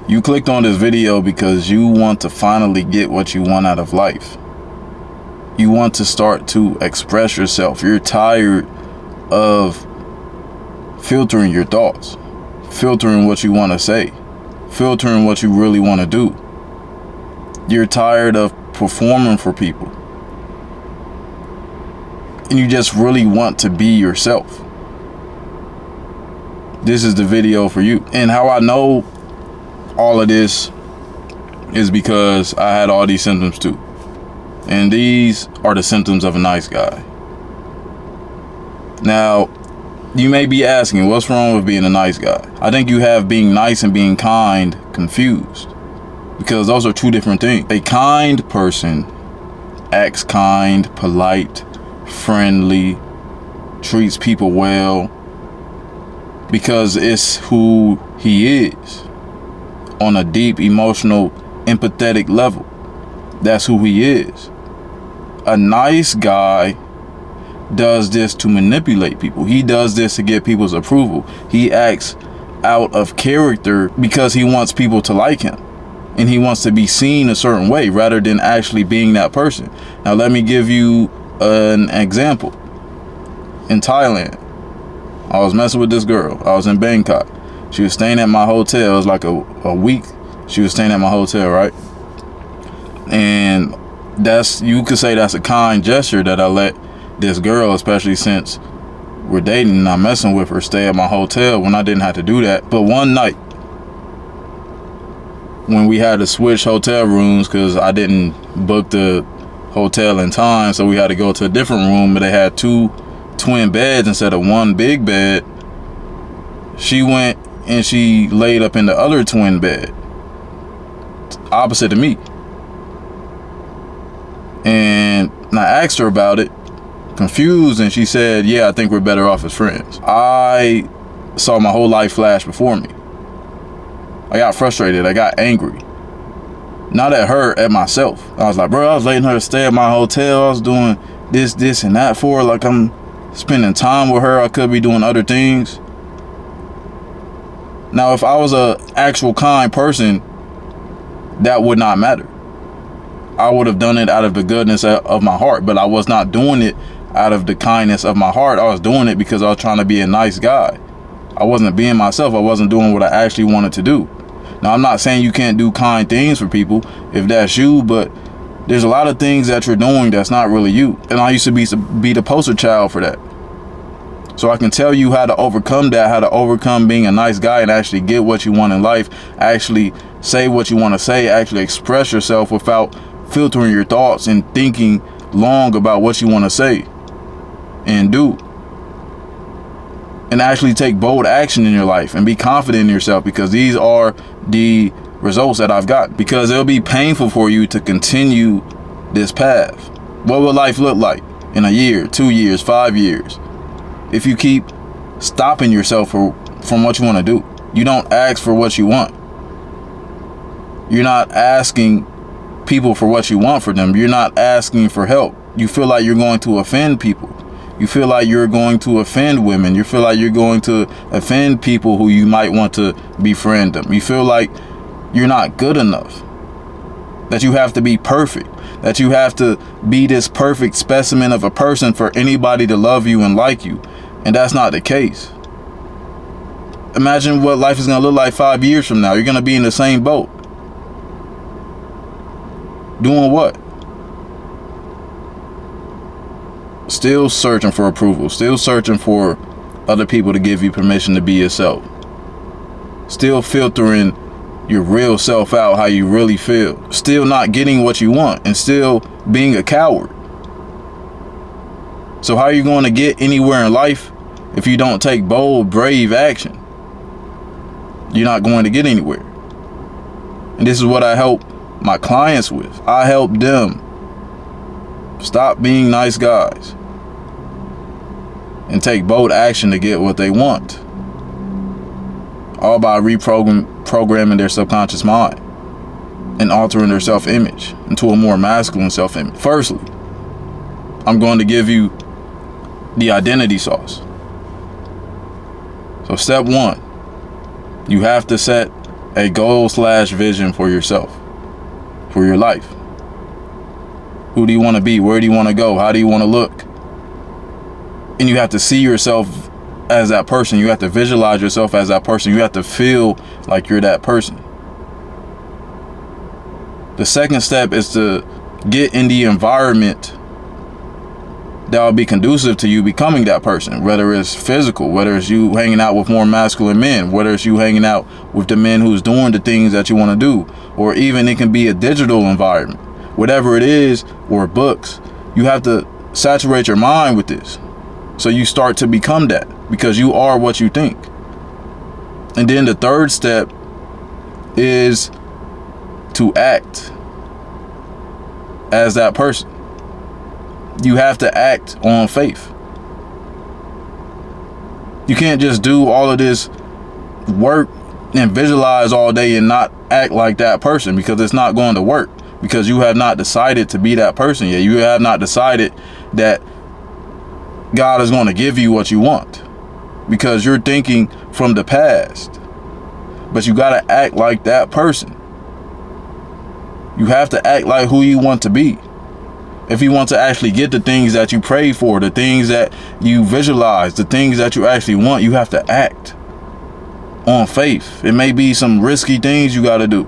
You clicked on this video because you want to finally get what you want out of life. You want to start to express yourself. You're tired of filtering your thoughts, filtering what you want to say, filtering what you really want to do. You're tired of performing for people. And you just really want to be yourself. This is the video for you. And how I know all of this is because I had all these symptoms too. And these are the symptoms of a nice guy. Now, you may be asking, what's wrong with being a nice guy? I think you have being nice and being kind confused, because those are two different things. A kind person acts kind, polite, friendly, treats people well, because it's who he is on a deep, emotional, empathetic level. That's who he is. A nice guy does this to manipulate people. He does this to get people's approval. He acts out of character because he wants people to like him, and he wants to be seen a certain way rather than actually being that person. Now, let me give you an example. In Thailand, I was messing with this girl. I was in Bangkok. She was staying at my hotel. It was like a week. She was staying at my hotel, right? And you could say that's a kind gesture that I let this girl, especially since we're dating and I'm messing with her, stay at my hotel when I didn't have to do that. But one night, when we had to switch hotel rooms because I didn't book the hotel in time, so we had to go to a different room, but they had two twin beds instead of one big bed. She went and she laid up in the other twin bed opposite of me. And I asked her about it, confused, and she said, yeah, I think we're better off as friends. I saw my whole life flash before me. I got frustrated. I got angry. Not at her, at myself. I was like, bro, I was letting her stay at my hotel. I was doing this, and that for her. Like, I'm spending time with her. I could be doing other things. Now, if I was a actual kind person, that would not matter. I would have done it out of the goodness of my heart, but I was not doing it out of the kindness of my heart. I was doing it because I was trying to be a nice guy. I wasn't being myself. I wasn't doing what I actually wanted to do. Now, I'm not saying you can't do kind things for people if that's you, but there's a lot of things that you're doing that's not really you. And I used to be the poster child for that. So I can tell you how to overcome that, how to overcome being a nice guy and actually get what you want in life, actually say what you want to say, actually express yourself without filtering your thoughts and thinking long about what you want to say and do. And actually take bold action in your life and be confident in yourself, because these are the results that I've got. Because it'll be painful for you to continue this path. What will life look like in a year, 2 years, 5 years, if you keep stopping yourself from what you want to do? You don't ask for what you want. You're not asking people for what you want for them. You're not asking for help. You feel like you're going to offend people. You feel like you're going to offend women. You feel like you're going to offend people who you might want to befriend them. You feel like you're not good enough, that you have to be perfect, that you have to be this perfect specimen of a person for anybody to love you and like you. And that's not the case. Imagine what life is going to look like 5 years from now. You're going to be in the same boat. Doing what? Still searching for approval. Still searching for other people to give you permission to be yourself. Still filtering your real self out, how you really feel. Still not getting what you want and still being a coward. So how are you going to get anywhere in life if you don't take bold, brave action? You're not going to get anywhere. And this is what I help my clients with. I help them stop being nice guys and take bold action to get what they want. All by reprogramming their subconscious mind and altering their self-image into a more masculine self-image. Firstly, I'm going to give you the identity sauce. So step one, you have to set a goal / vision for yourself, for your life. Who do you want to be? Where do you want to go? How do you want to look? And you have to see yourself as that person. You have to visualize yourself as that person. You have to feel like you're that person. The second step is to get in the environment that will be conducive to you becoming that person, whether it's physical, whether it's you hanging out with more masculine men, whether it's you hanging out with the men who's doing the things that you want to do, or even it can be a digital environment, whatever it is, or books. You have to saturate your mind with this so you start to become that, because you are what you think. And then the third step is to act as that person. You have to act on faith. You can't just do all of this work and visualize all day and not act like that person, because it's not going to work, because you have not decided to be that person yet. You have not decided that God is going to give you what you want, because you're thinking from the past. But you got to act like that person. You have to act like who you want to be. If you want to actually get the things that you pray for, the things that you visualize, the things that you actually want, you have to act on faith. It may be some risky things you got to do.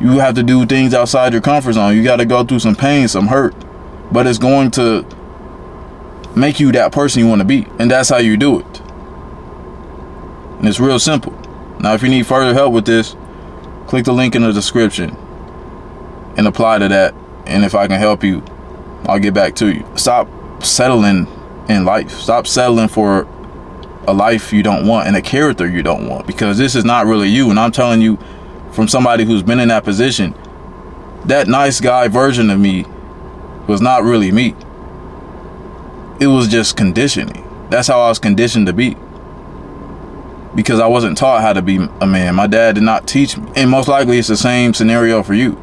You have to do things outside your comfort zone. You got to go through some pain, some hurt, but it's going to make you that person you want to be. And that's how you do it. And it's real simple. Now, if you need further help with this, click the link in the description and apply to that. And if I can help you, I'll get back to you. Stop settling in life. Stop settling for a life you don't want and a character you don't want, because this is not really you. And I'm telling you from somebody who's been in that position, that nice guy version of me was not really me. It was just conditioning. That's how I was conditioned to be, because I wasn't taught how to be a man. My dad did not teach me. And most likely it's the same scenario for you.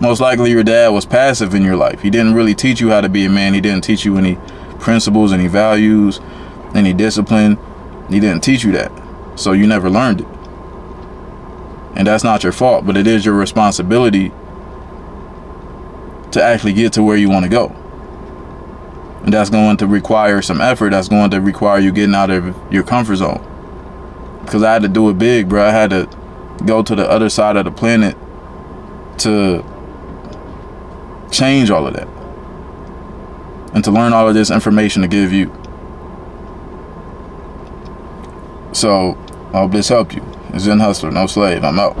Most likely your dad was passive in your life. He didn't really teach you how to be a man. He didn't teach you any principles, any values, any discipline. He didn't teach you that. So you never learned it. And that's not your fault, but it is your responsibility to actually get to where you want to go. And that's going to require some effort. That's going to require you getting out of your comfort zone. Because I had to do it big, bro. I had to go to the other side of the planet to change all of that, and to learn all of this information to give you. So I hope this helped you. Zen Hustler, no slave. I'm out.